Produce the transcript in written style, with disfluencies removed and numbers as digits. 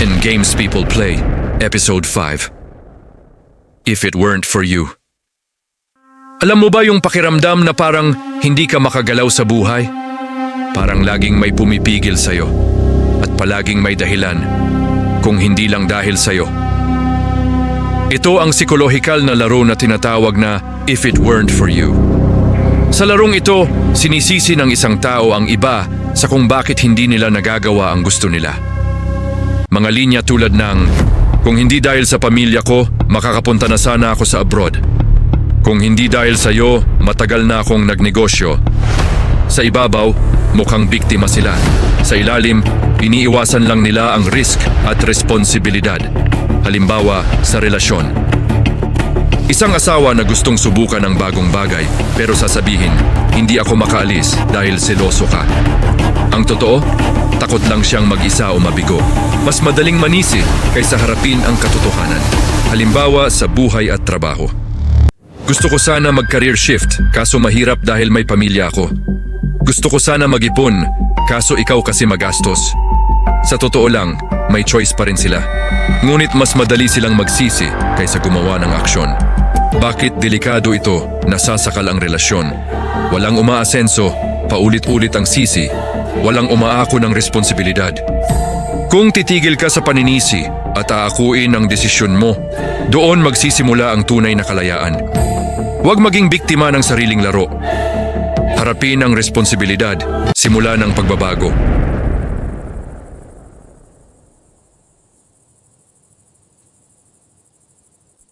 and Games People Play, Episode 5. If It Weren't For You. Alam mo ba yung pakiramdam na parang hindi ka makagalaw sa buhay? Parang laging may pumipigil sa'yo at palaging may dahilan kung hindi lang dahil sa'yo. Ito ang psikolohikal na laro na tinatawag na If It Weren't For You. Sa larong ito, sinisisi ng isang tao ang iba sa kung bakit hindi nila nagagawa ang gusto nila. Mga linya tulad ng, kung hindi dahil sa pamilya ko, makakapunta na sana ako sa abroad. Kung hindi dahil sa iyo, matagal na akong nagnegosyo. Sa ibabaw, mukhang biktima sila. Sa ilalim, iniiwasan lang nila ang risk at responsibilidad. Halimbawa, sa relasyon. Isang asawa na gustong subukan ng bagong bagay, pero sasabihin, hindi ako makaalis dahil seloso ka. Ang totoo, takot lang siyang mag-isa o mabigo. Mas madaling manisi kaysa harapin ang katotohanan. Halimbawa sa buhay at trabaho. Gusto ko sana mag-career shift, kaso mahirap dahil may pamilya ako. Gusto ko sana mag-ipon, kaso ikaw kasi magastos. Sa totoo lang, may choice pa rin sila. Ngunit mas madali silang magsisi kaysa gumawa ng aksyon. Bakit delikado ito? Nasasakal ang relasyon. Walang umaasenso, paulit-ulit ang sisi. Walang umaako ng responsibilidad. Kung titigil ka sa paninisi at aakuin ang desisyon mo, doon magsisimula ang tunay na kalayaan. Huwag maging biktima ng sariling laro. Harapin ang responsibilidad, simula ng pagbabago.